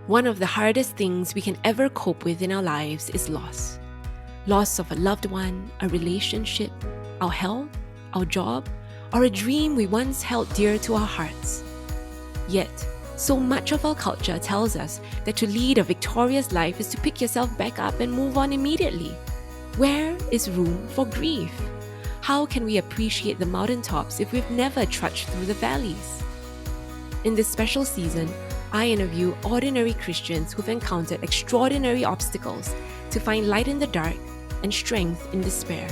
One of the hardest things we can ever cope with in our lives is loss. Loss of a loved one, a relationship, our health, our job, or a dream we once held dear to our hearts. Yet, so much of our culture tells us that to lead a victorious life is to pick yourself back up and move on immediately. Where is room for grief? How can we appreciate the mountaintops if we've never trudged through the valleys? In this special season, I interview ordinary Christians who've encountered extraordinary obstacles to find light in the dark and strength in despair.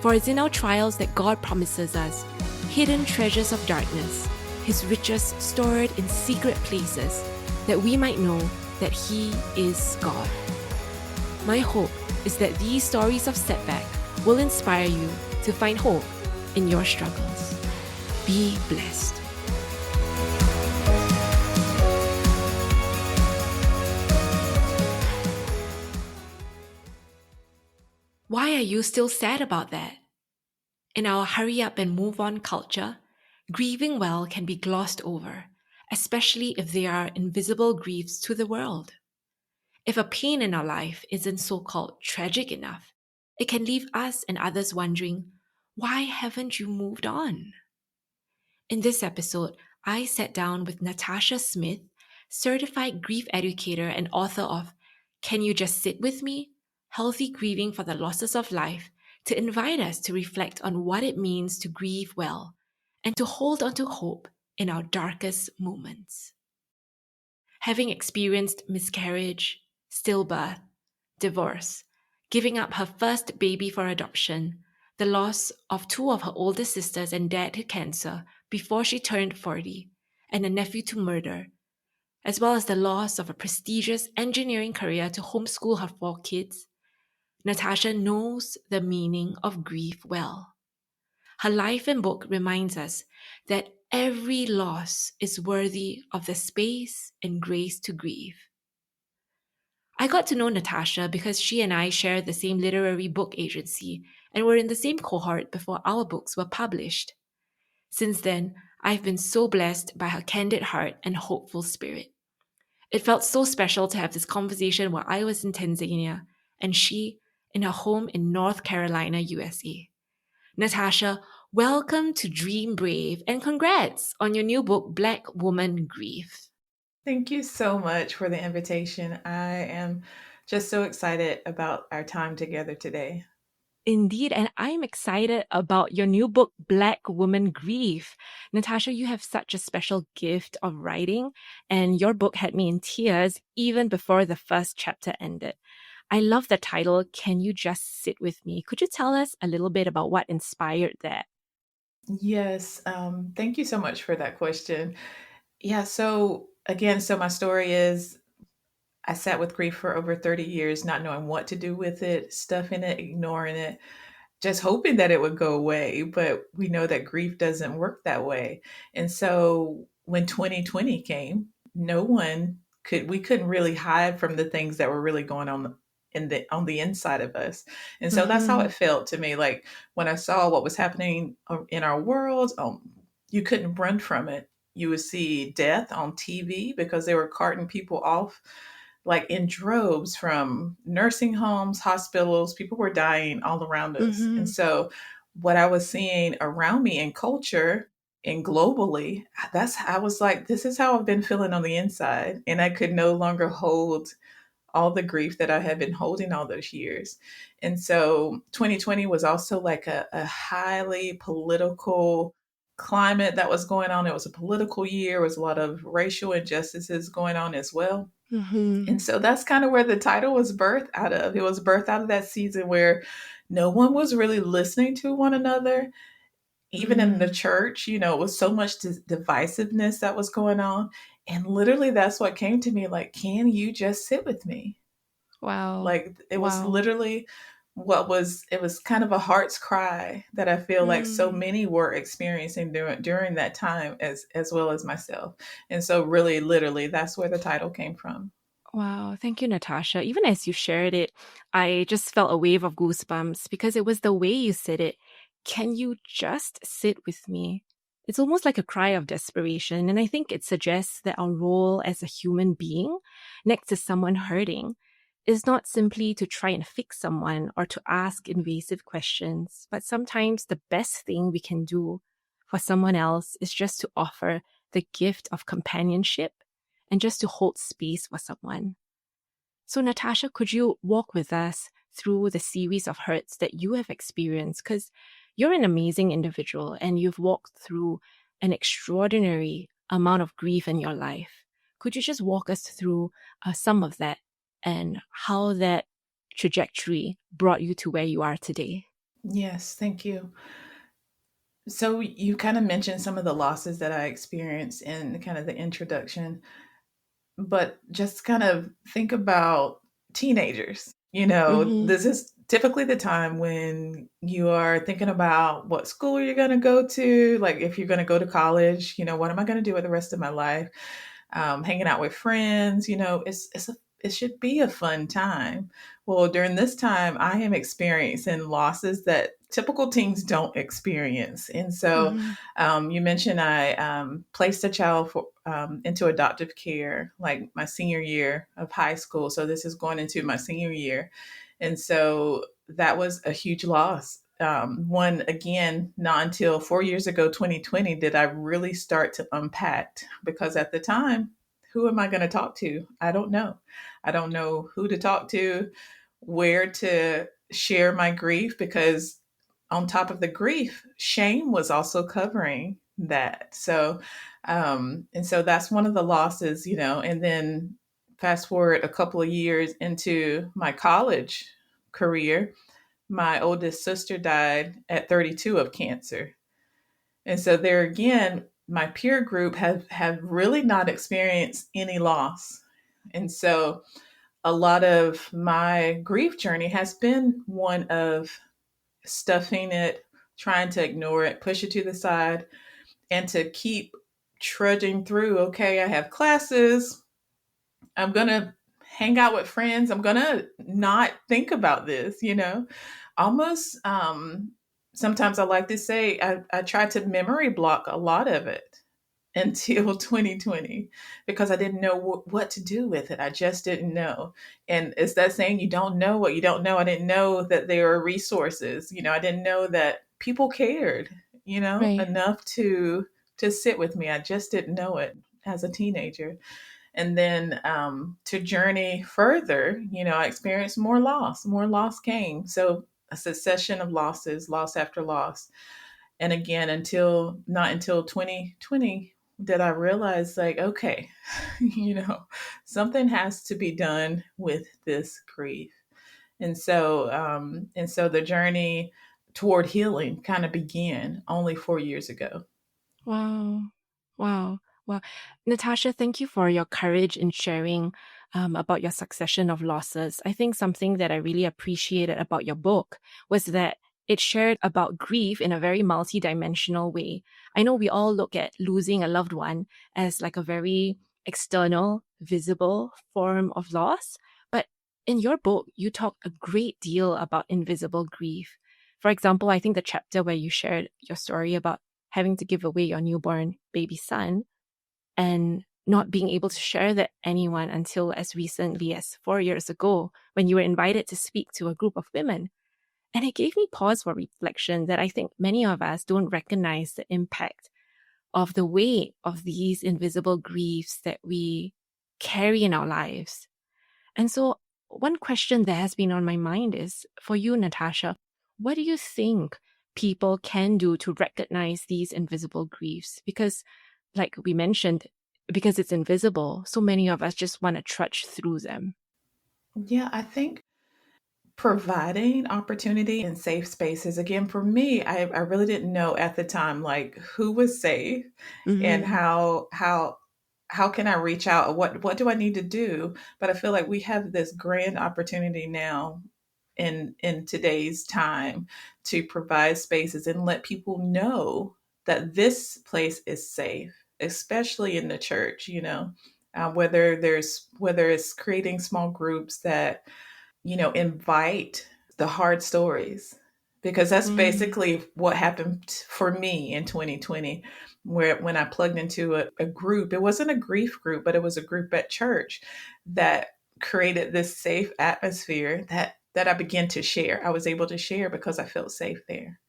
For it's in our trials that God promises us hidden treasures of darkness, His riches stored in secret places, that we might know that He is God. My hope is that these stories of setback will inspire you to find hope in your struggles. Be blessed. Why are you still sad about that? In our hurry up and move on culture, grieving well can be glossed over, especially if there are invisible griefs to the world. If a pain in our life isn't so-called tragic enough, it can leave us and others wondering, why haven't you moved on? In this episode, I sat down with Natasha Smith, certified grief educator and author of Can You Just Sit With Me? Healthy Grieving for the Losses of Life, to invite us to reflect on what it means to grieve well and to hold on to hope in our darkest moments. Having experienced miscarriage, stillbirth, divorce, giving up her first baby for adoption, the loss of two of her older sisters and dad to cancer before she turned 40, and a nephew to murder, as well as the loss of a prestigious engineering career to homeschool her 4 kids, Natasha knows the meaning of grief well. Her life and book reminds us that every loss is worthy of the space and grace to grieve. I got to know Natasha because she and I shared the same literary book agency and were in the same cohort before our books were published. Since then, I've been so blessed by her candid heart and hopeful spirit. It felt so special to have this conversation while I was in Tanzania and she in her home in North Carolina, USA. Natasha, welcome to Dream Brave and congrats on your new book, Black Woman Grieve. Thank you so much for the invitation. I am just so excited about our time together today. Indeed, and I'm excited about your new book, Black Woman Grieve. Natasha, you have such a special gift of writing, and your book had me in tears even before the first chapter ended. I love the title, Can You Just Sit With Me? Could you tell us a little bit about what inspired that? Yes, thank you so much for that question. Yeah, so again, so my story is I sat with grief for over 30 years, not knowing what to do with it, stuffing it, ignoring it, just hoping that it would go away. But we know that grief doesn't work that way. And so when 2020 came, we couldn't really hide from the things that were really going on on the inside of us. And so that's how Mm-hmm. it felt to me. Like when I saw what was happening in our world, you couldn't run from it. You would see death on TV because they were carting people off like in droves from nursing homes, hospitals. People were dying all around us. And Mm-hmm. so, what I was seeing around me in culture and globally, I was like, this is how I've been feeling on the inside. And I could no longer hold all the grief that I had been holding all those years. And so 2020 was also like a highly political climate that was going on. It was a political year, there was a lot of racial injustices going on as well. Mm-hmm. And so that's kind of where the title was birthed out of. It was birthed out of that season where no one was really listening to one another. Even in the Mm-hmm. church, it was so much divisiveness that was going on. And literally, that's what came to me like, can you just sit with me? Wow. Like, it was Wow. literally it was kind of a heart's cry that I feel like so Mm. many were experiencing during that time as well as myself. And so, really, literally, that's where the title came from. Wow. Thank you, Natasha. Even as you shared it, I just felt a wave of goosebumps because it was the way you said it. Can you just sit with me? It's almost like a cry of desperation. And I think it suggests that our role as a human being next to someone hurting is not simply to try and fix someone or to ask invasive questions, but sometimes the best thing we can do for someone else is just to offer the gift of companionship and just to hold space for someone. So, Natasha, could you walk with us through the series of hurts that you have experienced? Because you're an amazing individual and you've walked through an extraordinary amount of grief in your life. Could you just walk us through some of that and how that trajectory brought you to where you are today? Yes, thank you. So you kind of mentioned some of the losses that I experienced in kind of the introduction, but just kind of think about teenagers. Mm-hmm. This is typically the time when you are thinking about what school you're going to go to, like if you're going to go to college, what am I going to do with the rest of my life? Hanging out with friends. It should be a fun time. Well, during this time, I am experiencing losses that typical teens don't experience. And so, Mm-hmm. you mentioned I placed a child into adoptive care like my senior year of high school. So this is going into my senior year, and so that was a huge loss. One, again, not until 4 years ago, 2020, did I really start to unpack, because at the time, who am I going to talk to? I don't know. I don't know who to talk to, where to share my grief, because on top of the grief, shame was also covering that. So, and so that's one of the losses, and then fast forward a couple of years into my college career, my oldest sister died at 32 of cancer. And so there again, my peer group have really not experienced any loss. And so a lot of my grief journey has been one of stuffing it, trying to ignore it, push it to the side, and to keep trudging through. Okay, I have classes. I'm going to hang out with friends. I'm going to not think about this. Almost, sometimes I like to say I tried to memory block a lot of it until 2020, because I didn't know what to do with it. I just didn't know. And it's that saying, you don't know what you don't know. I didn't know that there are resources. I didn't know that people cared, Right. enough to sit with me. I just didn't know it as a teenager. And then, to journey further, I experienced more loss. More loss came. So a succession of losses, loss after loss. And again, not until 2020 did I realize, like, okay, something has to be done with this grief. And so the journey toward healing kind of began only 4 years ago. Wow. Wow. Wow. Natasha, thank you for your courage in sharing about your succession of losses. I think something that I really appreciated about your book was that it shared about grief in a very multidimensional way. I know we all look at losing a loved one as like a very external, visible form of loss. But in your book, you talk a great deal about invisible grief. For example, I think the chapter where you shared your story about having to give away your newborn baby son and not being able to share that anyone until as recently as 4 years ago when you were invited to speak to a group of women. And it gave me pause for reflection that I think many of us don't recognize the impact of the weight of these invisible griefs that we carry in our lives. And so, one question that has been on my mind is for you, Natasha, what do you think people can do to recognize these invisible griefs? Because, like we mentioned, because it's invisible, so many of us just want to trudge through them. Yeah, I think providing opportunity and safe spaces. Again, for me, I really didn't know at the time, like, who was safe, and Mm-hmm. how can I reach out? What do I need to do? But I feel like we have this grand opportunity now in today's time to provide spaces and let people know that this place is safe, especially in the church. Whether it's creating small groups that invite the hard stories. because that's Mm. basically what happened for me in 2020, where when I plugged into a group, it wasn't a grief group, but it was a group at church that created this safe atmosphere that I began to share. I was able to share because I felt safe there.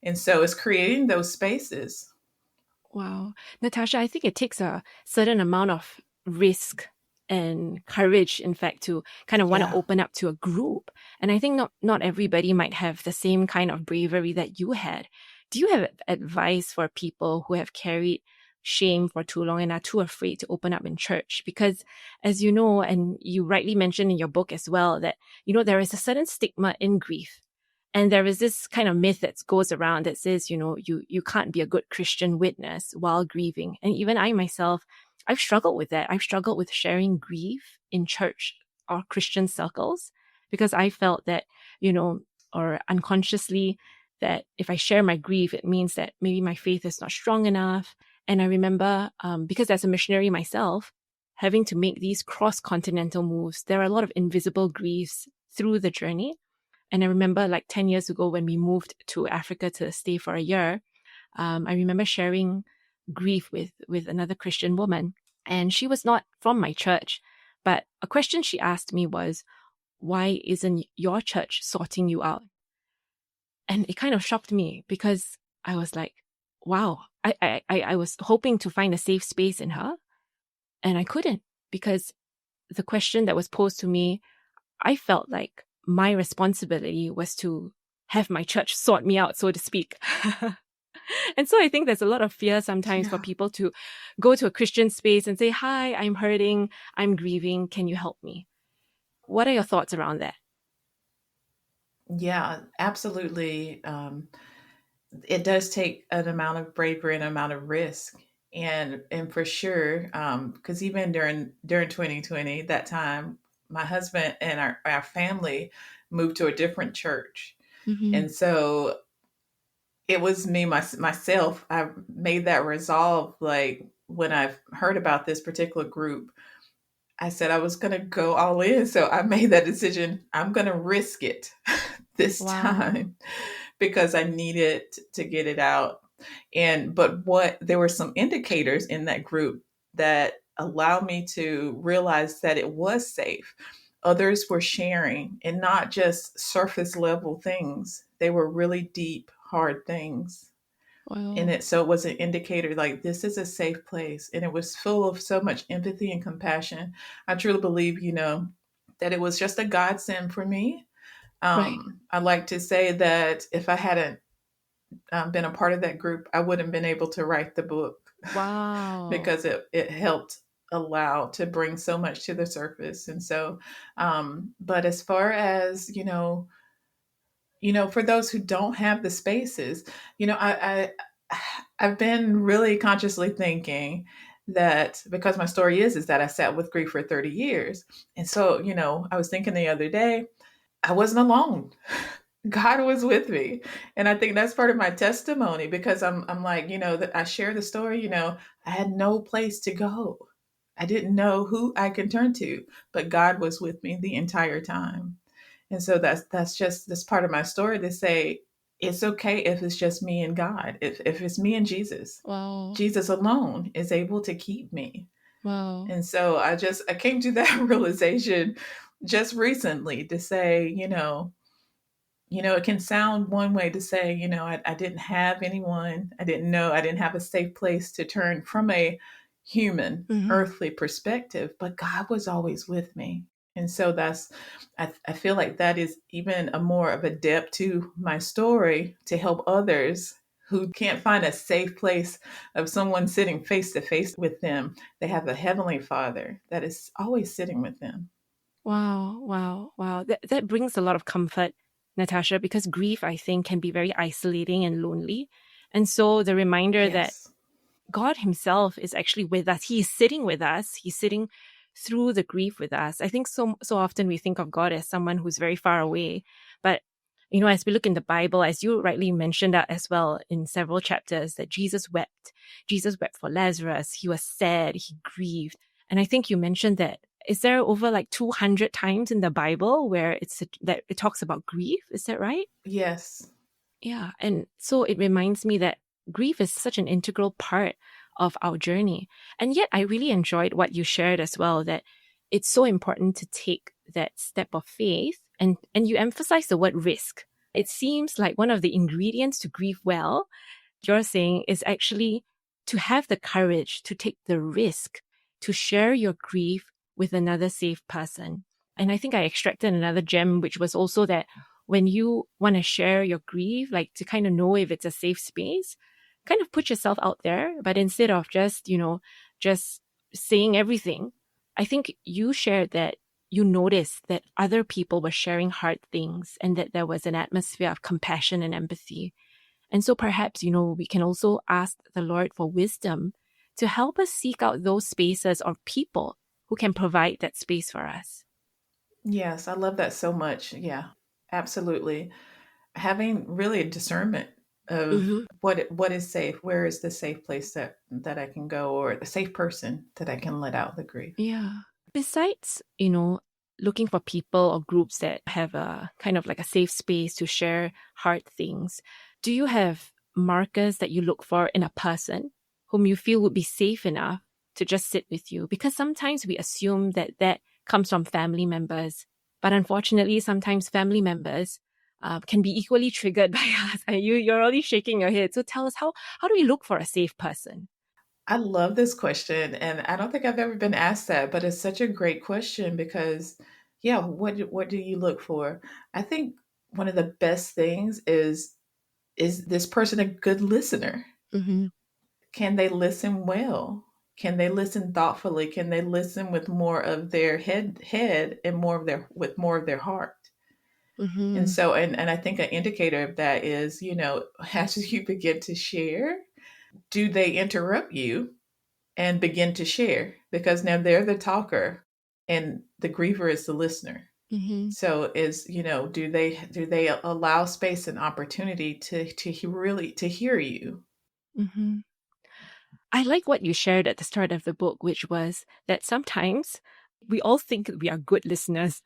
And so it's creating those spaces. Wow. Natasha, I think it takes a certain amount of risk and courage, in fact, to kind of want to Yeah. open up to a group. And I think not everybody might have the same kind of bravery that you had. Do you have advice for people who have carried shame for too long and are too afraid to open up in church? Because as you know, and you rightly mentioned in your book as well, that, there is a certain stigma in grief. And there is this kind of myth that goes around that says, you can't be a good Christian witness while grieving. And even I myself, I've struggled with that. I've struggled with sharing grief in church or Christian circles because I felt that, or unconsciously, that if I share my grief, it means that maybe my faith is not strong enough. And I remember, because as a missionary myself, having to make these cross-continental moves, there are a lot of invisible griefs through the journey. And I remember like 10 years ago when we moved to Africa to stay for a year, I remember sharing grief with another Christian woman. And she was not from my church. But a question she asked me was, why isn't your church sorting you out? And it kind of shocked me because I was like, wow, I was hoping to find a safe space in her. And I couldn't because the question that was posed to me, I felt like my responsibility was to have my church sort me out, so to speak. And so I think there's a lot of fear sometimes for Yeah. people to go to a Christian space and say, hi, I'm hurting, I'm grieving, can you help me? What are your thoughts around that? Yeah, absolutely. It does take an amount of bravery and an amount of risk. And for sure, because even during 2020, that time, my husband and our family moved to a different church. Mm-hmm. And so it was me, myself. I made that resolve. Like when I heard about this particular group, I said I was going to go all in. So I made that decision. I'm going to risk it this Wow. time because I needed to get it out. But what there were some indicators in that group that allowed me to realize that it was safe. Others were sharing and not just surface level things. They were really deep, hard things. And Wow. so it was an indicator like this is a safe place. And it was full of so much empathy and compassion. I truly believe, that it was just a godsend for me. Right. I like to say that if I hadn't been a part of that group, I wouldn't have been able to write the book Wow. because it helped allow to bring so much to the surface. And so, but as far as, for those who don't have the spaces, I've been really consciously thinking that because my story is that I sat with grief for 30 years. And so, I was thinking the other day, I wasn't alone. God was with me. And I think that's part of my testimony because I'm like, that I share the story, I had no place to go. I didn't know who I could turn to, but God was with me the entire time. And so that's just this part of my story to say it's okay if it's just me and God. If it's me and Jesus. Wow. Jesus alone is able to keep me. Wow. And so I came to that realization just recently to say, it can sound one way to say, I didn't have anyone. I didn't know. I didn't have a safe place to turn from a human, Mm-hmm. earthly perspective, but God was always with me. And so I feel like that is even a more of a depth to my story to help others who can't find a safe place of someone sitting face to face with them. They have a heavenly Father that is always sitting with them. Wow, wow, wow. That brings a lot of comfort, Natasha, because grief, I think, can be very isolating and lonely. And so the reminder that Yes. God Himself is actually with us. He is sitting with us. He's sitting through the grief with us. I think so often we think of God as someone who's very far away. But as we look in the Bible, as you rightly mentioned that as well in several chapters, that Jesus wept. Jesus wept for Lazarus. He was sad. He grieved. And I think you mentioned that. Is there over like 200 times in the Bible where that it talks about grief? Is that right? Yes. Yeah. And so it reminds me that grief is such an integral part of our journey. And yet I really enjoyed what you shared as well, that it's so important to take that step of faith. And you emphasize the word risk. It seems like one of the ingredients to grieve well, you're saying, is actually to have the courage to take the risk to share your grief with another safe person. And I think I extracted another gem, which was also that when you want to share your grief, like to kind of know if it's a safe space, kind of put yourself out there. But instead of just, just saying everything, I think you shared that you noticed that other people were sharing hard things and that there was an atmosphere of compassion and empathy. And so perhaps, we can also ask the Lord for wisdom to help us seek out those spaces or people who can provide that space for us. Yes, I love that so much. Yeah, absolutely. Having really a discernment of Hmm. what is safe, where is the safe place that I can go, or the safe person that I can let out the grief. Yeah. Besides, looking for people or groups that have a kind of like a safe space to share hard things, do you have markers that you look for in a person whom you feel would be safe enough to just sit with you? Because sometimes we assume that that comes from family members, but unfortunately, sometimes family members can be equally triggered by us. And you're already shaking your head. So tell us, how do we look for a safe person? I love this question, and I don't think I've ever been asked that, but it's such a great question because, yeah, what do you look for? I think one of the best things is this person a good listener? Mm-hmm. Can they listen well? Can they listen thoughtfully? Can they listen with more of their head and more of their heart? And Mm-hmm. so, and I think an indicator of that is, as you begin to share, do they interrupt you and begin to share? Because now they're the talker and the griever is the listener. Mm-hmm. So do they allow space and opportunity really to hear you? Mm-hmm. I like what you shared at the start of the book, which was that sometimes we all think we are good listeners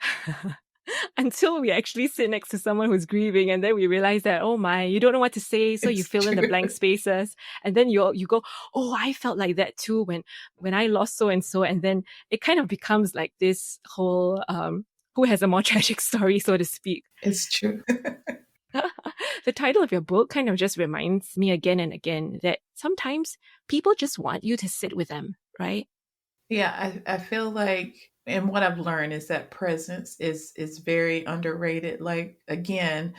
until we actually sit next to someone who's grieving, and then we realize that, oh my, you don't know what to say, so you It's fill in the true. blank spaces, and then you go, oh, I felt like that too when I lost so and so, and then it kind of becomes like this whole who has a more tragic story, so to speak. It's true. The title of your book kind of just reminds me again and again that sometimes people just want you to sit with them, right? Yeah, I feel like, and what I've learned is that presence is very underrated. Like again,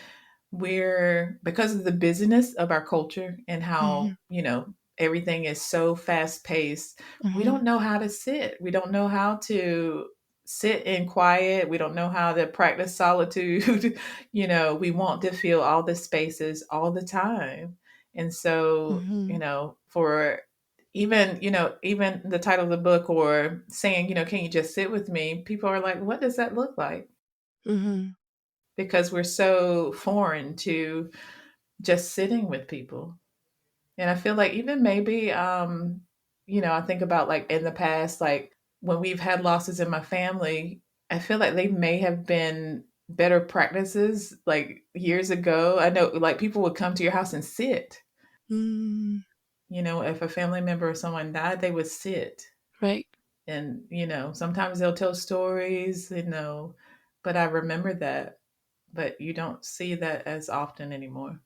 we're because of the busyness of our culture and Mm-hmm. how, everything is so fast paced, we Mm-hmm. don't know how to sit. We don't know how to sit in quiet. We don't know how to practice solitude. We want to feel all the spaces all the time. And so, Mm-hmm. for even the title of the book or saying, can you just sit with me? People are like, what does that look like? Mm-hmm. Because we're so foreign to just sitting with people. And I feel like even maybe, I think about like in the past, like when we've had losses in my family, I feel like they may have been better practices like years ago. I know like people would come to your house and sit. Mm-hmm. If a family member or someone died, they would sit. Right. And, sometimes they'll tell stories, but I remember that. But you don't see that as often anymore.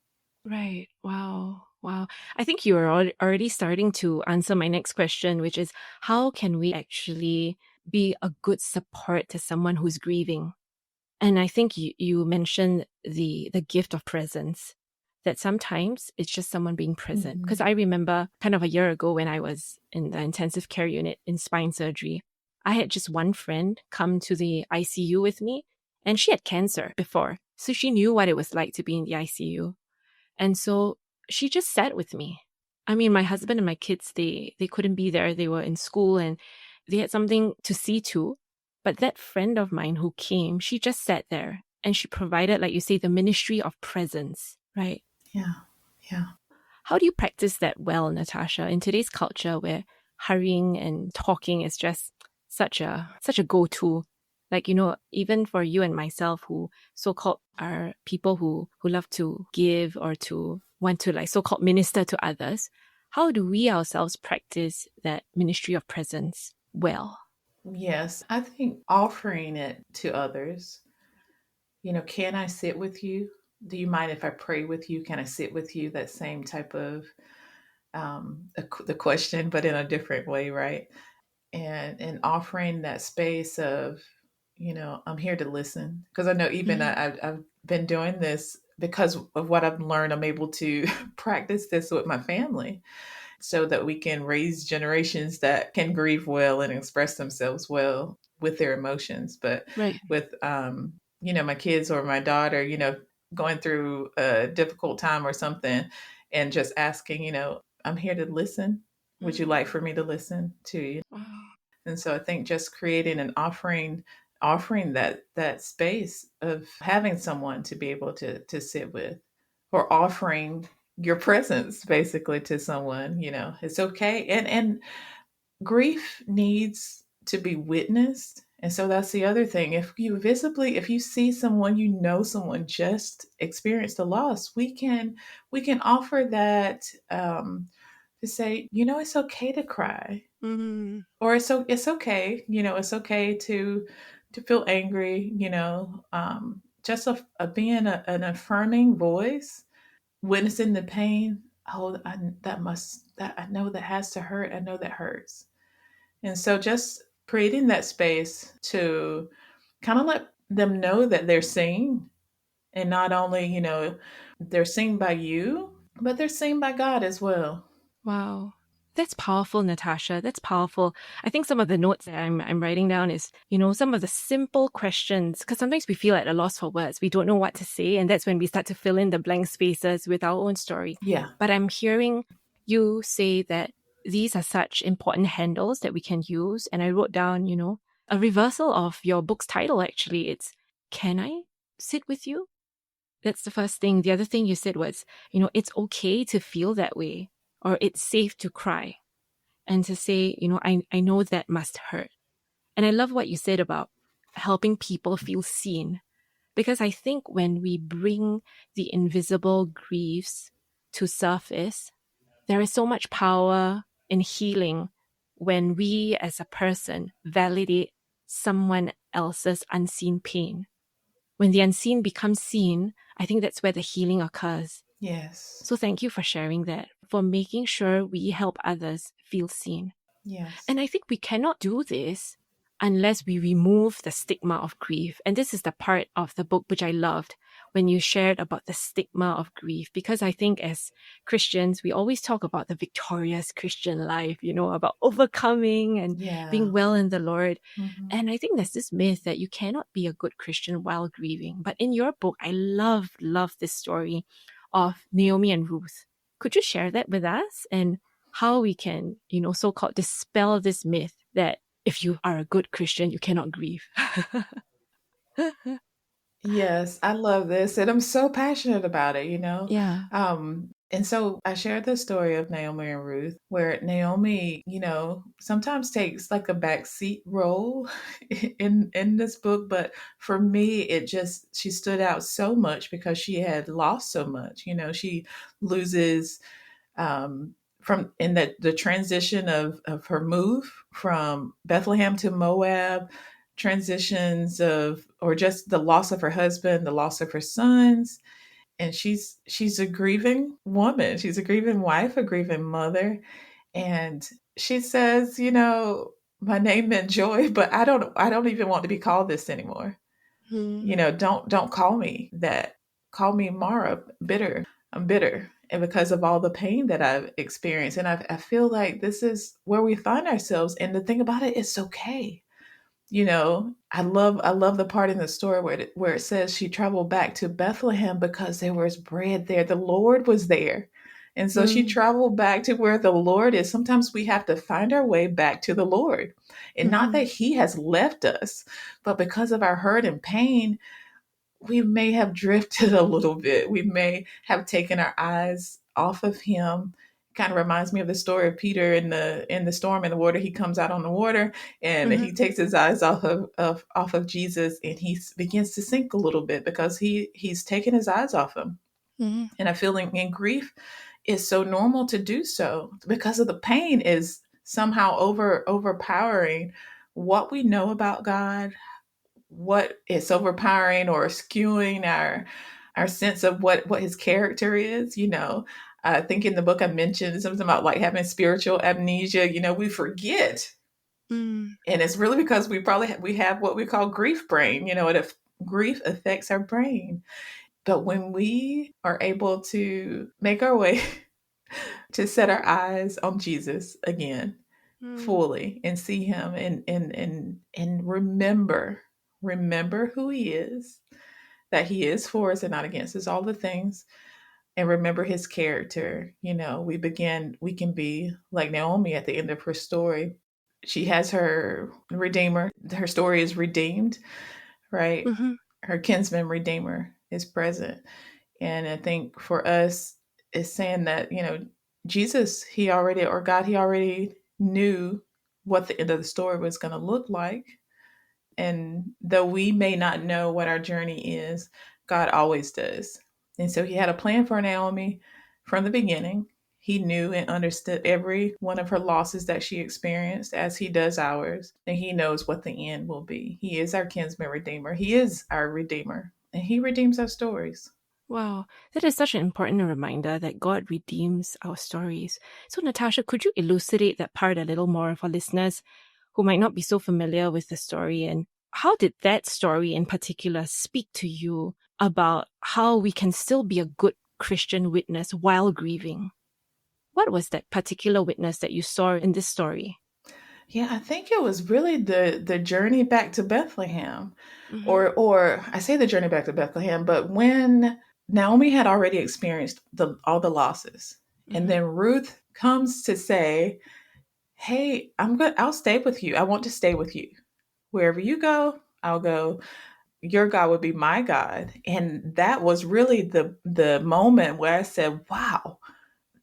Right. Wow. Wow. I think you are already starting to answer my next question, which is how can we actually be a good support to someone who's grieving? And I think you mentioned the gift of presence, that sometimes it's just someone being present. Because Mhm. I remember kind of a year ago when I was in the intensive care unit in spine surgery, I had just one friend come to the ICU with me, and she had cancer before. So she knew what it was like to be in the ICU. And so she just sat with me. I mean, my husband and my kids, they couldn't be there. They were in school and they had something to see to. But that friend of mine who came, she just sat there and she provided, like you say, the ministry of presence, right? Yeah. Yeah. How do you practice that well, Natasha, in today's culture where hurrying and talking is just such a go-to? Like, even for you and myself, who so-called are people who love to give or to want to like so-called minister to others, how do we ourselves practice that ministry of presence well? Yes, I think offering it to others, can I sit with you? Do you mind if I pray with you? Can I sit with you? That same type of the question, but in a different way, right? And offering that space of, I'm here to listen, because I know even Mhm. I've been doing this because of what I've learned. I'm able to practice this with my family so that we can raise generations that can grieve well and express themselves well with their emotions. But Right. with my kids or my daughter, going through a difficult time or something, and just asking, I'm here to listen. Would you like for me to listen to you? Wow. And so I think just creating and offering that space of having someone to be able to sit with, or offering your presence basically to someone, it's okay. And grief needs to be witnessed. And so that's the other thing. If you see someone, someone just experienced a loss, we can offer that, to say, it's okay to cry, Mm. or it's okay, it's okay to feel angry, just being an affirming voice, witnessing the pain. Oh, that I know that has to hurt. I know that hurts. And so just creating that space to kind of let them know that they're seen, and not only, they're seen by you, but they're seen by God as well. Wow. That's powerful, Natasha. That's powerful. I think some of the notes that I'm writing down is, some of the simple questions, because sometimes we feel at a loss for words. We don't know what to say. And that's when we start to fill in the blank spaces with our own story. Yeah. But I'm hearing you say that these are such important handles that we can use. And I wrote down, a reversal of your book's title, actually. It's, Can I Sit With You? That's the first thing. The other thing you said was, it's okay to feel that way, or it's safe to cry, and to say, I know that must hurt. And I love what you said about helping people feel seen, because I think when we bring the invisible griefs to surface, there is so much power in healing when we as a person validate someone else's unseen pain. When the unseen becomes seen, I think that's where the healing occurs. Yes. So thank you for sharing that, for making sure we help others feel seen. Yes. And I think we cannot do this unless we remove the stigma of grief. And this is the part of the book which I loved when you shared about the stigma of grief, because I think as Christians, we always talk about the victorious Christian life, about overcoming and Yeah. being well in the Lord. Hmm. And I think there's this myth that you cannot be a good Christian while grieving. But in your book, I love this story of Naomi and Ruth. Could you share that with us? And how we can, so-called dispel this myth that if you are a good Christian, you cannot grieve. Yes, I love this, and I'm so passionate about it, Yeah. And so I shared the story of Naomi and Ruth, where Naomi, sometimes takes like a backseat role in this book, but for me, she stood out so much because she had lost so much. She loses, from in the transition of her move from Bethlehem to Moab, transitions of, or just the loss of her husband, the loss of her sons. And she's a grieving woman. She's a grieving wife, a grieving mother. And she says, my name meant joy, but I don't even want to be called this anymore. Hmm. Don't call me that. Call me Mara, bitter. I'm bitter. And because of all the pain that I've experienced. And I feel like this is where we find ourselves. And the thing about it, it's okay. I love the part in the story where it says she traveled back to Bethlehem because there was bread there. The Lord was there. And so she Hmm. traveled back to where the Lord is. Sometimes we have to find our way back to the Lord. And not that Hmm. he has left us, but because of our hurt and pain, we may have drifted a little bit. We may have taken our eyes off of him, kind of reminds me of the story of Peter in the storm in the water. He comes out on the water and Mm-hmm. he takes his eyes off of Jesus, and he begins to sink a little bit because he's taken his eyes off him. Mm-hmm. And I feel in grief is so normal to do so because of the pain is somehow overpowering what we know about God, what is overpowering or skewing our sense of what his character is. I think in the book I mentioned something about like having spiritual amnesia. We forget, Mm. and it's really because we have what we call grief brain. Grief affects our brain. But when we are able to make our way to set our eyes on Jesus again Mm. fully and see him and remember who he is, that he is for us and not against us, all the things, and remember his character. We can be like Naomi at the end of her story. She has her redeemer. Her story is redeemed, right? Mm-hmm. Her kinsman redeemer is present. And I think for us, it's saying that, Jesus, God, he already knew what the end of the story was going to look like. And though we may not know what our journey is, God always does. And so he had a plan for Naomi from the beginning. He knew and understood every one of her losses that she experienced as he does ours. And he knows what the end will be. He is our kinsman redeemer. He is our redeemer. And he redeems our stories. Wow, that is such an important reminder that God redeems our stories. So, Natasha, could you elucidate that part a little more for listeners who might not be so familiar with the story? And how did that story in particular speak to you about how we can still be a good Christian witness while grieving? What was that particular witness that you saw in this story? Yeah, I think it was really the journey back to Bethlehem. Mm-hmm. Or I say the journey back to Bethlehem, but when Naomi had already experienced all the losses, and Mm-hmm. then Ruth comes to say, "Hey, I'll stay with you. I want to stay with you. Wherever you go, I'll go. Your God would be my God." And that was really the moment where I said, "Wow,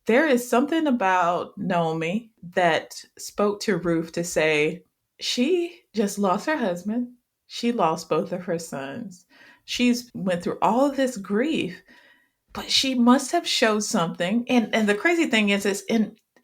there is something about Naomi that spoke to Ruth to say, she just lost her husband. She lost both of her sons. She's went through all of this grief, but she must have showed something." And the crazy thing is,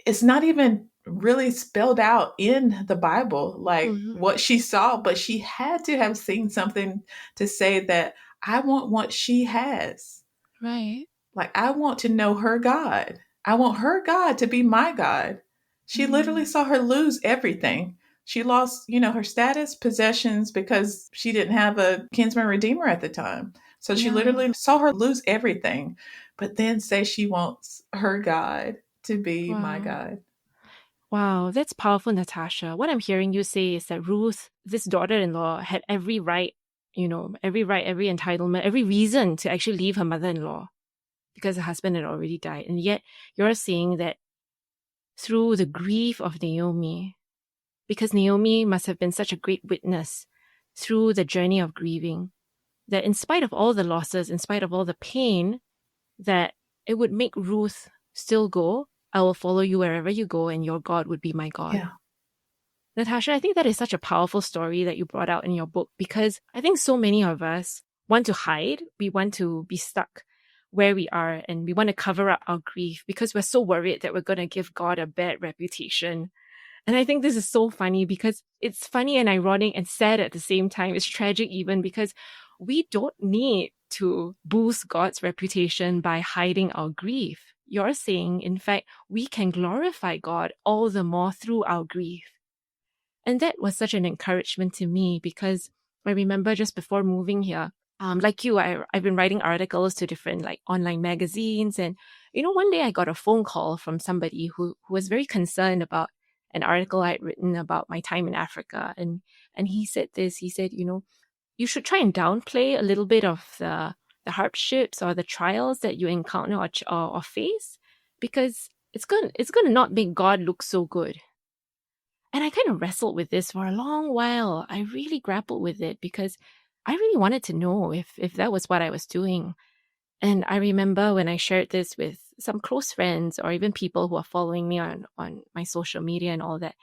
it's not even really spelled out in the Bible, like Mm-hmm. what she saw, but she had to have seen something to say that I want what she has. Right. Like, I want to know her God. I want her God to be my God. She literally Mm. saw her lose everything. She lost, her status, possessions, because she didn't have a kinsman redeemer at the time. So she Yeah. literally saw her lose everything, but then say she wants her God to be my Wow. God. Wow, that's powerful, Natasha. What I'm hearing you say is that Ruth, this daughter-in-law, had every right, every right, every entitlement, every reason to actually leave her mother-in-law because her husband had already died. And yet you're saying that through the grief of Naomi, because Naomi must have been such a great witness through the journey of grieving, that in spite of all the losses, in spite of all the pain, that it would make Ruth still go, I will follow you wherever you go, and your God would be my God. Yeah. Natasha, I think that is such a powerful story that you brought out in your book because I think so many of us want to hide. We want to be stuck where we are and we want to cover up our grief because we're so worried that we're going to give God a bad reputation. And I think this is so funny because it's funny and ironic and sad at the same time. It's tragic even because we don't need to boost God's reputation by hiding our grief. You're saying, in fact, we can glorify God all the more through our grief. And that was such an encouragement to me because I remember just before moving here, like you, I've been writing articles to different like online magazines. And, one day I got a phone call from somebody who was very concerned about an article I'd written about my time in Africa. And he said this, he said, you should try and downplay a little bit of the hardships or the trials that you encounter or face because it's going to not make God look so good. And I kind of wrestled with this for a long while. I really grappled with it because I really wanted to know if that was what I was doing. And I remember when I shared this with some close friends or even people who are following me on my social media and all that,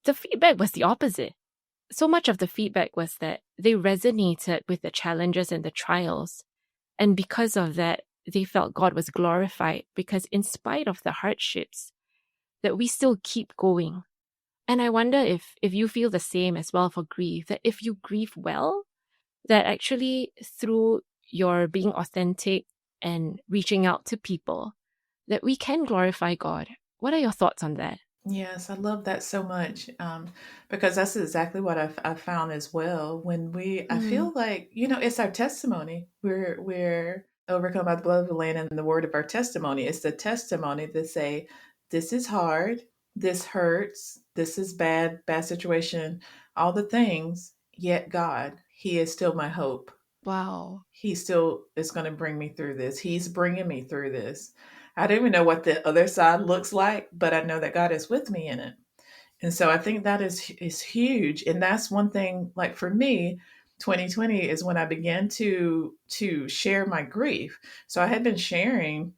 the feedback was the opposite. So much of the feedback was that they resonated with the challenges and the trials. And because of that, they felt God was glorified because in spite of the hardships, that we still keep going. And I wonder if you feel the same as well for grief, that if you grieve well, that actually through your being authentic and reaching out to people, that we can glorify God. What are your thoughts on that? Yes, I love that so much, because that's exactly what I've found as well. When I Mm. feel like, it's our testimony. We're overcome by the blood of the Lamb and the word of our testimony. It's the testimony that say, this is hard, this hurts, this is bad situation, all the things. Yet God, He is still my hope. Wow. He still is going to bring me through this. He's bringing me through this. I don't even know what the other side looks like, but I know that God is with me in it. And so I think that is huge. And that's one thing, like for me, 2020 is when I began to share my grief. So I had been sharing,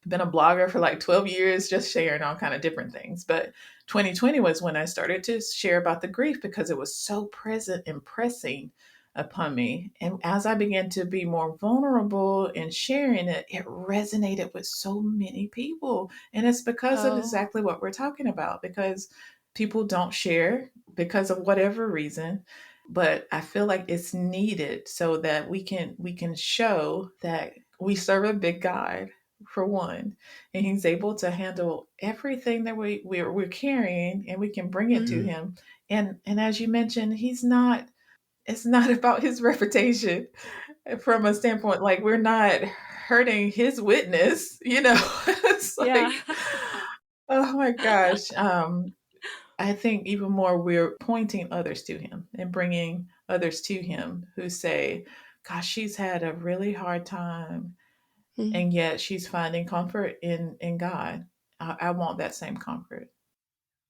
been a blogger for like 12 years, just sharing all kind of different things. But 2020 was when I started to share about the grief because it was so present and pressing upon me. And as I began to be more vulnerable in sharing it, it resonated with so many people. And it's because of Oh. exactly what we're talking about, because people don't share because of whatever reason, but I feel like it's needed so that we can show that we serve a big God, for one, and He's able to handle everything that we're carrying, and we can bring it to Mm. Him. And as you mentioned, He's not. It's not about His reputation from a standpoint, like we're not hurting His witness. It's Yeah. like, oh my gosh. I think even more we're pointing others to Him and bringing others to Him who say, gosh, she's had a really hard time, Mm. and yet she's finding comfort in God. I want that same comfort.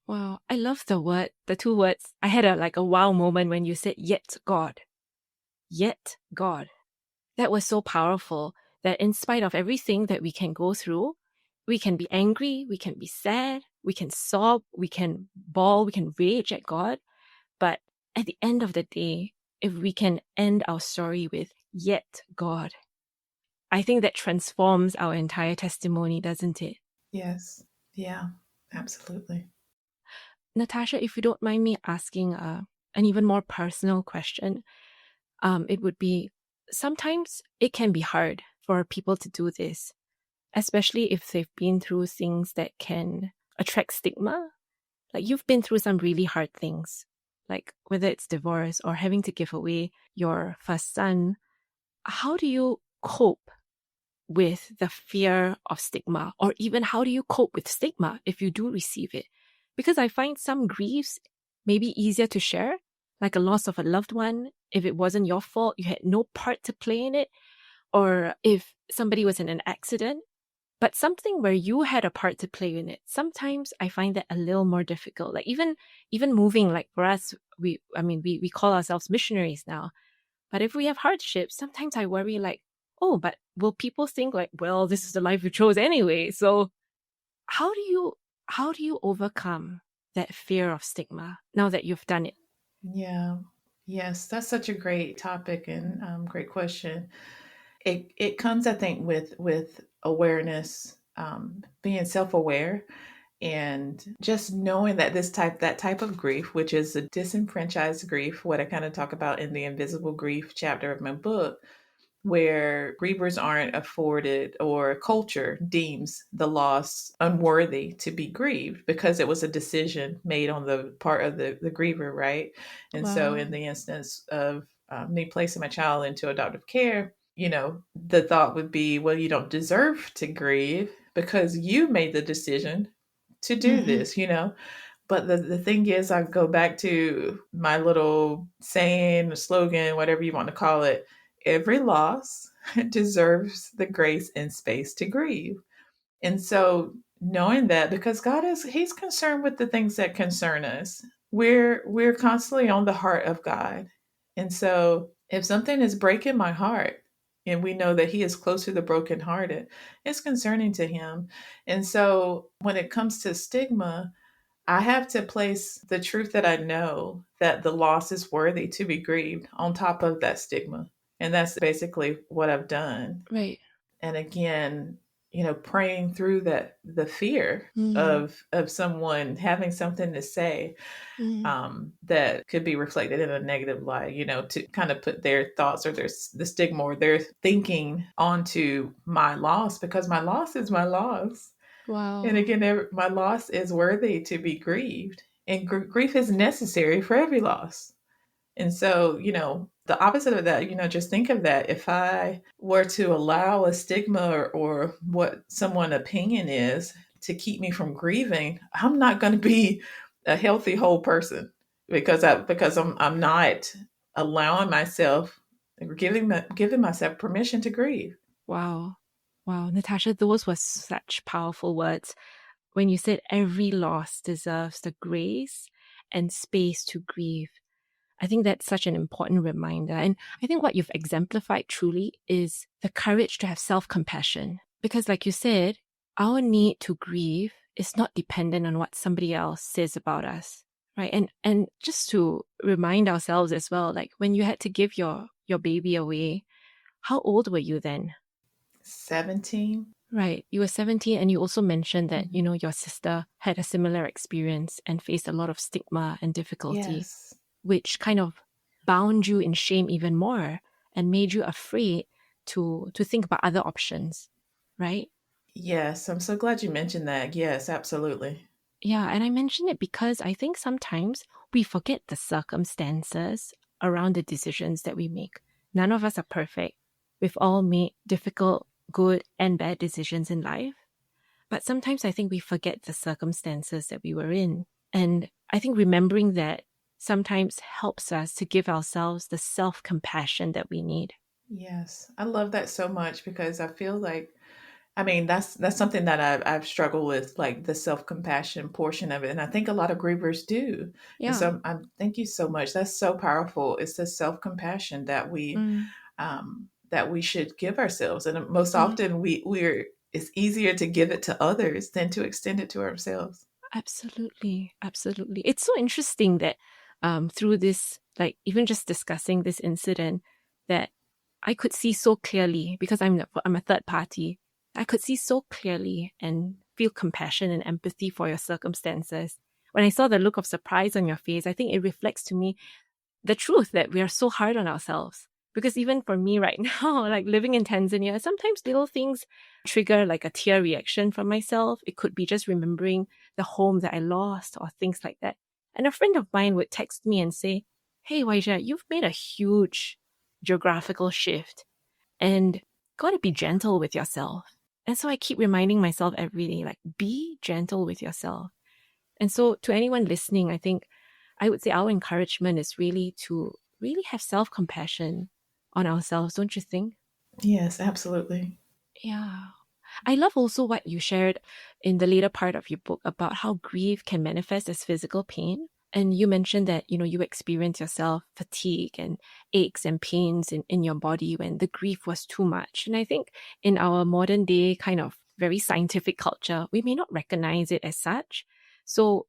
Wow. I love the two words. I had a wow moment when you said yet God. Yet God. That was so powerful that in spite of everything that we can go through, we can be angry, we can be sad, we can sob, we can bawl, we can rage at God. But at the end of the day, if we can end our story with yet God, I think that transforms our entire testimony, doesn't it? Yes. Yeah, absolutely. Natasha, if you don't mind me asking an even more personal question, it would be sometimes it can be hard for people to do this, especially if they've been through things that can attract stigma. Like you've been through some really hard things, like whether it's divorce or having to give away your first son. How do you cope with the fear of stigma? Or even how do you cope with stigma if you do receive it? Because I find some griefs maybe easier to share, like a loss of a loved one. If it wasn't your fault, you had no part to play in it, or if somebody was in an accident, but something where you had a part to play in it, sometimes I find that a little more difficult. Like even moving, like for us, we call ourselves missionaries now. But if we have hardships, sometimes I worry like, oh, but will people think like, well, this is the life you chose anyway? So how do you how do you overcome that fear of stigma now that you've done it? Yeah. Yes, that's such a great topic and great question. It comes, I think, with awareness, being self aware, and just knowing that that type of grief, which is a disenfranchised grief, what I kind of talk about in the invisible grief chapter of my book, where grievers aren't afforded, or culture deems the loss unworthy to be grieved because it was a decision made on the part of the griever, right? And so Wow. in the instance of me placing my child into adoptive care, the thought would be, well, you don't deserve to grieve because you made the decision to do Mm-hmm. this. But the thing is, I go back to my little saying, slogan, whatever you want to call it: every loss deserves the grace and space to grieve. And so knowing that, because He's concerned with the things that concern us. We're constantly on the heart of God. And so if something is breaking my heart, and we know that he is close to the brokenhearted. It's concerning to him. And so when it comes to stigma, I have to place the truth that I know that the loss is worthy to be grieved on top of that stigma. And that's basically what I've done. Right. And again, praying through that, the fear Mm, of someone having something to say, mm, that could be reflected in a negative light, to kind of put their thoughts or the stigma or their thinking onto my loss, because my loss is my loss. And wow. again, my loss is worthy to be grieved, and grief is necessary for every loss. And so, the opposite of that, just think of that. If I were to allow a stigma, or what someone opinion is, to keep me from grieving, I'm not going to be a healthy whole person, because I'm not allowing myself, giving myself permission to grieve. Wow. Wow. Natasha, those were such powerful words when you said every loss deserves the grace and space to grieve. I think that's such an important reminder. And I think what you've exemplified truly is the courage to have self compassion. Because, like you said, our need to grieve is not dependent on what somebody else says about us. Right. And just to remind ourselves as well, like when you had to give your baby away, how old were you then? 17. Right. You were 17, and you also mentioned that, Mhm. your sister had a similar experience and faced a lot of stigma and difficulty, Yes. which kind of bound you in shame even more and made you afraid to think about other options, right? Yes, I'm so glad you mentioned that. Yes, absolutely. Yeah, and I mention it because I think sometimes we forget the circumstances around the decisions that we make. None of us are perfect. We've all made difficult, good, and bad decisions in life. But sometimes I think we forget the circumstances that we were in. And I think remembering that sometimes helps us to give ourselves the self compassion that we need. Yes, I love that so much, because I feel like, I mean, that's something that I've struggled with, like the self compassion portion of it, and I think a lot of grievers do. And Yeah. so thank you so much. That's so powerful. It's the self compassion Mm, that we should give ourselves, and most mm. often we're it's easier to give it to others than to extend it to ourselves. Absolutely. Absolutely. It's so interesting that through this, like even just discussing this incident, that I could see so clearly because I'm a third party. I could see so clearly and feel compassion and empathy for your circumstances. When I saw the look of surprise on your face, I think it reflects to me the truth that we are so hard on ourselves. Because even for me right now, like living in Tanzania, sometimes little things trigger like a tear reaction from myself. It could be just remembering the home that I lost or things like that. And a friend of mine would text me and say, "Hey, Wai Jia, you've made a huge geographical shift and gotta be gentle with yourself." And so I keep reminding myself every day, like, be gentle with yourself. And so to anyone listening, I think I would say our encouragement is really to really have self-compassion on ourselves, don't you think? Yes, absolutely. Yeah. I love also what you shared in the later part of your book about how grief can manifest as physical pain. And you mentioned that, you experience yourself fatigue and aches and pains in your body when the grief was too much. And I think in our modern day kind of very scientific culture, we may not recognize it as such. So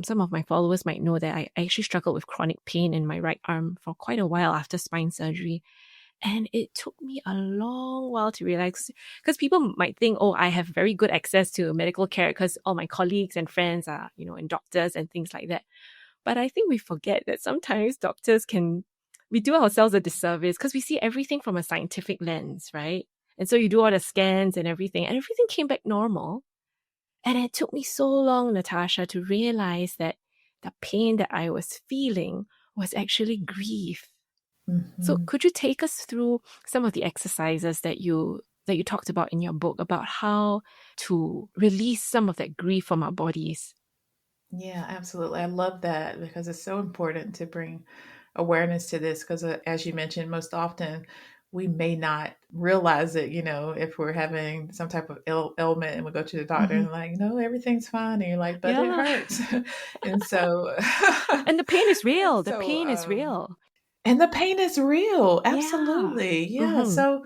some of my followers might know that I actually struggled with chronic pain in my right arm for quite a while after spine surgery. And it took me a long while to realize, because people might think, oh, I have very good access to medical care because all my colleagues and friends are, and doctors and things like that. But I think we forget that sometimes we do ourselves a disservice because we see everything from a scientific lens, right? And so you do all the scans and everything came back normal. And it took me so long, Natasha, to realize that the pain that I was feeling was actually grief. So Hmm. could you take us through some of the exercises that you talked about in your book about how to release some of that grief from our bodies? Yeah, absolutely. I love that, because it's so important to bring awareness to this, because, as you mentioned, most often we may not realize it, if we're having some type of ailment and we go to the doctor Hmm. and like, no, everything's fine. And you're like, but it Yeah. hurts. And so, And the pain is and real. The so, pain is real. and the pain is real. Yeah. Absolutely. Yeah. Hmm. So,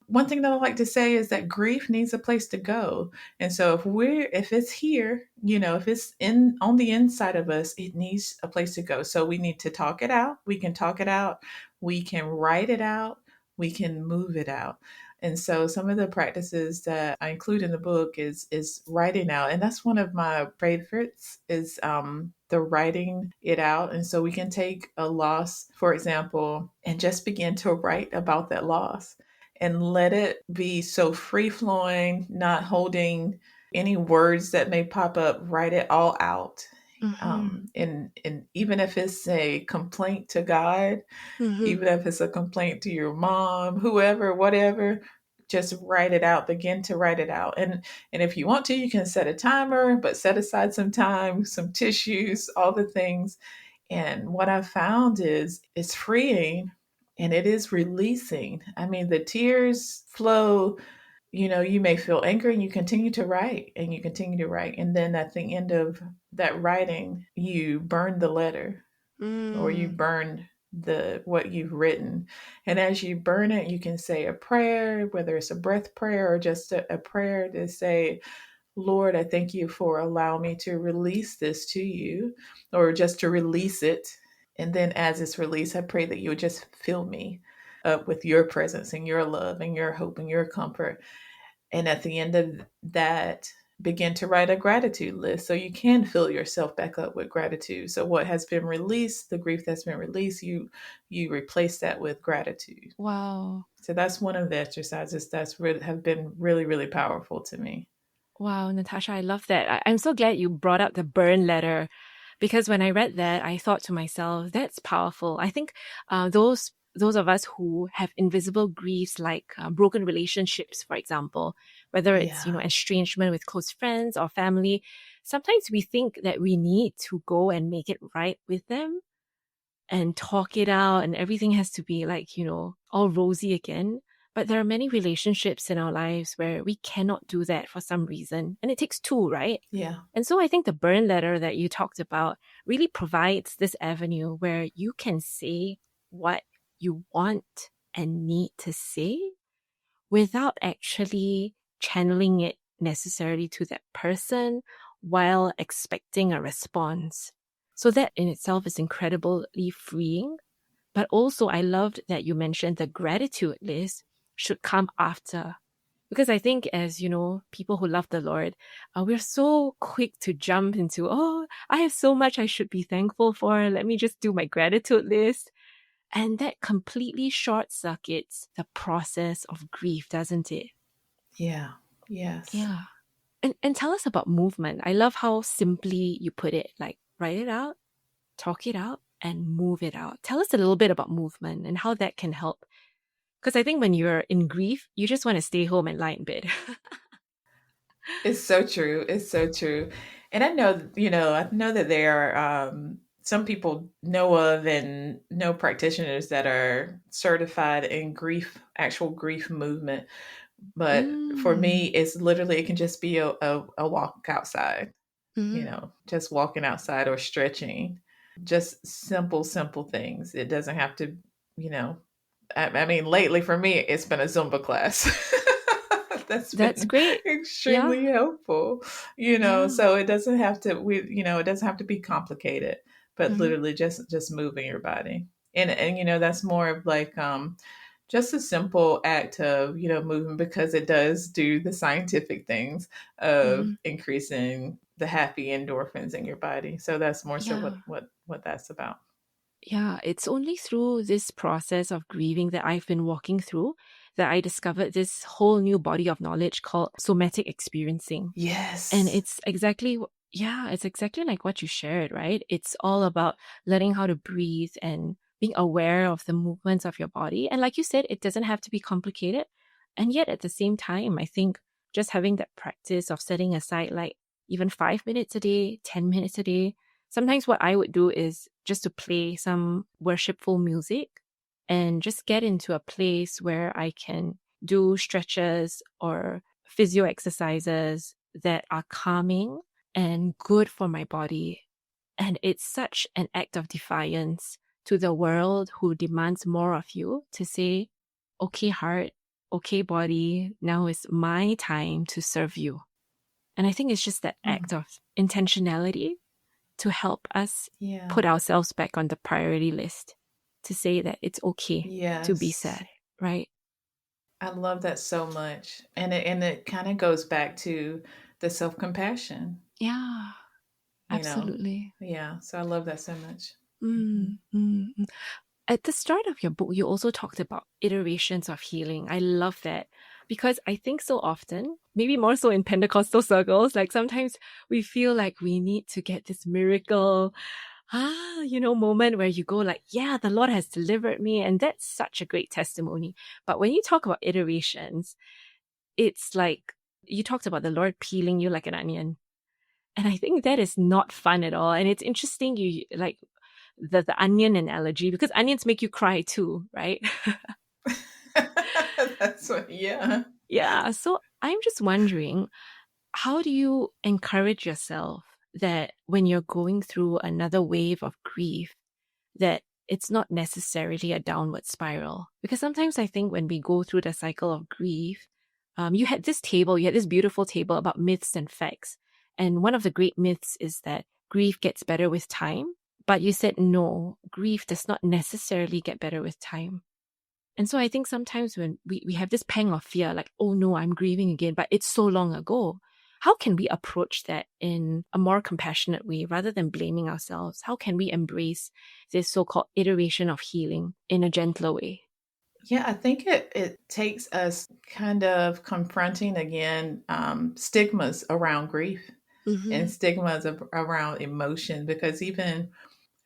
one thing that I like to say is that grief needs a place to go. And so if it's here, if it's in on the inside of us, it needs a place to go. So we need to talk it out. We can talk it out. We can write it out. We can move it out. And so some of the practices that I include in the book is writing out. And that's one of my favorites is the writing it out. And so we can take a loss, for example, and just begin to write about that loss and let it be so free flowing, not holding any words that may pop up, write it all out. Mm-hmm. And even if it's a complaint to God, Mm-hmm. even if it's a complaint to your mom, whoever, whatever, just write it out. Begin to write it out. And if you want to, you can set a timer, but set aside some time, some tissues, all the things. And what I found is it's freeing and it is releasing. I mean, the tears flow. You may feel anger and you continue to write and you continue to write. And then at the end of that writing, you burn the letter or you Mm. burn the what you've written. And as you burn it, you can say a prayer, whether it's a breath prayer or just a prayer to say, Lord, I thank you for allowing me to release this to you, or just to release it. And then as it's released, I pray that you would just fill me up with your presence and your love and your hope and your comfort. And at the end of that, begin to write a gratitude list so you can fill yourself back up with gratitude. So what has been released, the grief that's been released, you replace that with gratitude. Wow. So that's one of the exercises that's really have been really, really powerful to me. Wow, Natasha, I love that. I'm so glad you brought up the burn letter because when I read that, I thought to myself, that's powerful. I think those of us who have invisible griefs like broken relationships, for example, whether it's, Yeah. estrangement with close friends or family, sometimes we think that we need to go and make it right with them and talk it out and everything has to be like, all rosy again. But there are many relationships in our lives where we cannot do that for some reason. And it takes two, right? Yeah. And so I think the burn letter that you talked about really provides this avenue where you can say what you want and need to say without actually channeling it necessarily to that person while expecting a response. So that in itself is incredibly freeing. But also, I loved that you mentioned the gratitude list should come after. Because I think, as people who love the Lord, we're so quick to jump into, oh, I have so much I should be thankful for. Let me just do my gratitude list. And that completely short circuits the process of grief, doesn't it? Yeah. Yes. Yeah. And tell us about movement. I love how simply you put it, like write it out, talk it out, and move it out. Tell us a little bit about movement and how that can help. Because I think when you're in grief, you just want to stay home and lie in bed. It's so true. It's so true. And I know that there are some people know of and know practitioners that are certified in grief, actual grief movement. But for me, Mm. it's literally, it can just be a walk outside, Mm. just walking outside or stretching, just simple, simple things. It doesn't have to, you know, I mean, lately for me, it's been a Zumba class. That's That's been great. Yeah. extremely helpful, Yeah. so it doesn't have to, it doesn't have to be complicated, but Mm-hmm. literally just moving your body. And that's more of like, just a simple act of, moving, because it does do the scientific things of Mm-hmm. increasing the happy endorphins in your body. So that's more so Yeah. what that's about. Yeah. It's only through this process of grieving that I've been walking through that I discovered this whole new body of knowledge called somatic experiencing. And Yes. it's exactly like what you shared, right? It's all about learning how to breathe and being aware of the movements of your body. And like you said, it doesn't have to be complicated. And yet at the same time, I think just having that practice of setting aside like even 5 minutes a day, 10 minutes a day. Sometimes what I would do is just to play some worshipful music and just get into a place where I can do stretches or physio exercises that are calming and good for my body. And it's such an act of defiance to the world who demands more of you to say, okay, heart, okay, body, now is my time to serve you. And I think it's just that Mm. act of intentionality to help us Yeah. put ourselves back on the priority list, to say that it's okay to be Yes. sad, right? I love that so much. And it kind of goes back to the self-compassion, Yeah, you know. absolutely. Yeah, so I love that so much. Mhm. Mm, mm, mm. At the start of your book, you also talked about iterations of healing. I love that because I think so often, maybe more so in Pentecostal circles, like sometimes we feel like we need to get this miracle, moment where you go like, yeah, the Lord has delivered me. And that's such a great testimony. But when you talk about iterations, it's like you talked about the Lord peeling you like an onion. And I think that is not fun at all. And it's interesting you like the onion analogy because onions make you cry too, right? That's what, yeah. Yeah. So I'm just wondering, how do you encourage yourself that when you're going through another wave of grief, that it's not necessarily a downward spiral? Because sometimes I think when we go through the cycle of grief, you had this beautiful table about myths and facts. And one of the great myths is that grief gets better with time. But you said no, grief does not necessarily get better with time. And so I think sometimes when we have this pang of fear, like, oh no, I'm grieving again, but it's so long ago. How can we approach that in a more compassionate way rather than blaming ourselves? How can we embrace this so called iteration of healing in a gentler way? Yeah, I think it takes us kind of confronting again stigmas around grief and Mm-hmm. stigmas around emotion, because even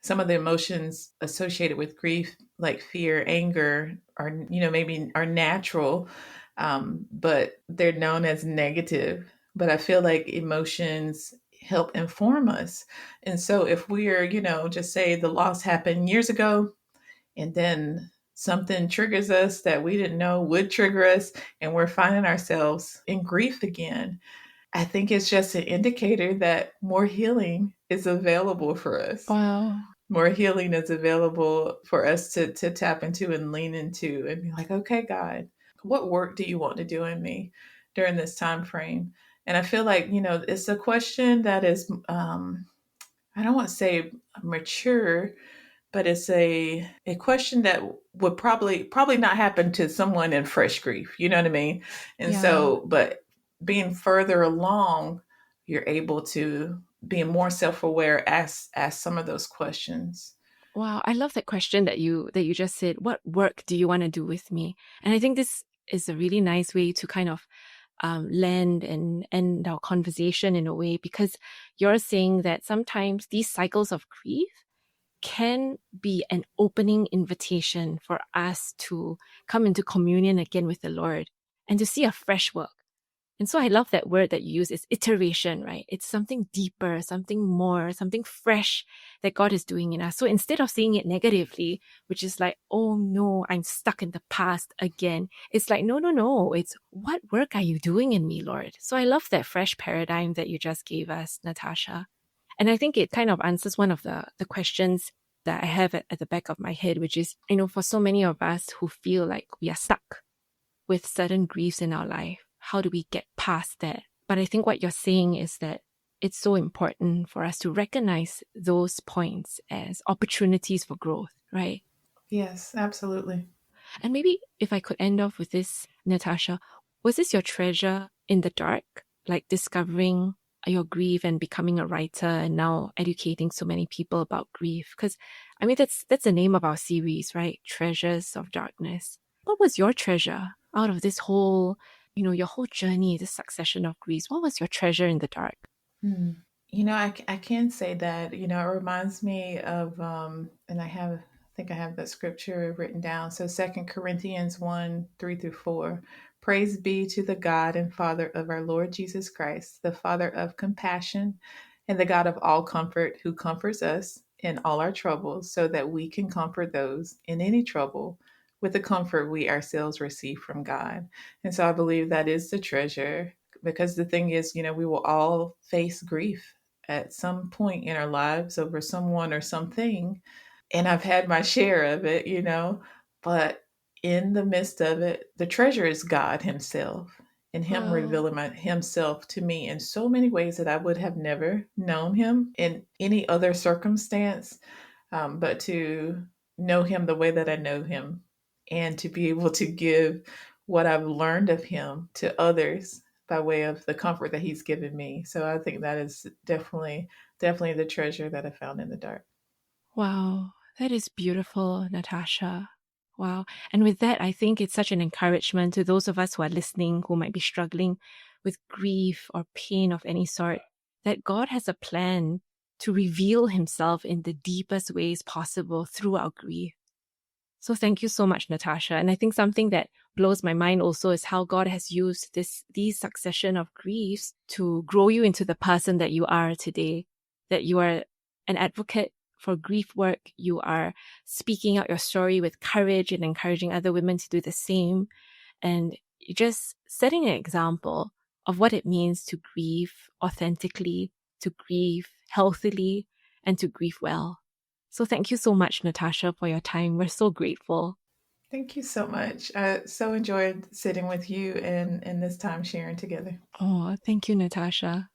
some of the emotions associated with grief, like fear, anger, are, maybe are natural, but they're known as negative. But I feel like emotions help inform us. And so if we're, just say the loss happened years ago, and then something triggers us that we didn't know would trigger us, and we're finding ourselves in grief again, I think it's just an indicator that more healing is available for us. Wow. More healing is available for us to tap into and lean into and be like, okay, God, what work do you want to do in me during this time frame? And I feel like, it's a question that is, I don't want to say mature, but it's a question that would probably not happen to someone in fresh grief. You know what I mean? And Yeah. so, but being further along, you're able to be more self-aware, ask some of those questions. Wow. I love that question that you just said. What work do you want to do with me? And I think this is a really nice way to kind of land and end our conversation in a way, because you're saying that sometimes these cycles of grief can be an opening invitation for us to come into communion again with the Lord and to see a fresh work. And so I love that word that you use is iteration, right? It's something deeper, something more, something fresh that God is doing in us. So instead of seeing it negatively, which is like, oh no, I'm stuck in the past again, it's like, no, no, no. It's what work are you doing in me, Lord? So I love that fresh paradigm that you just gave us, Natasha. And I think it kind of answers one of the questions that I have at the back of my head, which is, for so many of us who feel like we are stuck with certain griefs in our life, how do we get past that? But I think what you're saying is that it's so important for us to recognize those points as opportunities for growth, right? Yes, absolutely. And maybe if I could end off with this, Natasha, was this your treasure in the dark? Like discovering your grief and becoming a writer and now educating so many people about grief? Because I mean that's the name of our series, right? Treasures of Darkness. What was your treasure out of this whole, your whole journey, this succession of griefs? What was your treasure in the dark? Hmm. I can say that, it reminds me of, and I think I have that scripture written down. So 2 Corinthians 1, 3 through 4. Praise be to the God and Father of our Lord Jesus Christ, the Father of compassion and the God of all comfort, who comforts us in all our troubles, so that we can comfort those in any trouble with the comfort we ourselves receive from God. And so I believe that is the treasure, because the thing is, we will all face grief at some point in our lives over someone or something. And I've had my share of it, but in the midst of it, the treasure is God Himself, and Him Wow. revealing Himself to me in so many ways that I would have never known Him in any other circumstance. But to know Him the way that I know Him, and to be able to give what I've learned of Him to others by way of the comfort that He's given me. So I think that is definitely the treasure that I found in the dark. Wow. That is beautiful, Natasha. Wow. And with that, I think it's such an encouragement to those of us who are listening who might be struggling with grief or pain of any sort, that God has a plan to reveal Himself in the deepest ways possible through our grief. So thank you so much, Natasha. And I think something that blows my mind also is how God has used these succession of griefs to grow you into the person that you are today, that you are an advocate for grief work. You are speaking out your story with courage and encouraging other women to do the same. And you're just setting an example of what it means to grieve authentically, to grieve healthily, and to grieve well. So thank you so much, Natasha, for your time. We're so grateful. Thank you so much. I so enjoyed sitting with you and this time sharing together. Oh, thank you, Natasha.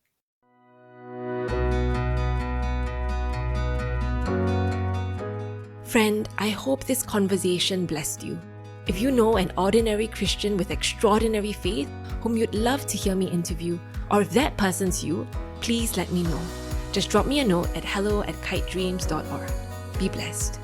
Friend, I hope this conversation blessed you. If you know an ordinary Christian with extraordinary faith whom you'd love to hear me interview, or if that person's you, please let me know. Just drop me a note at hello@kitedreams.org. Be blessed.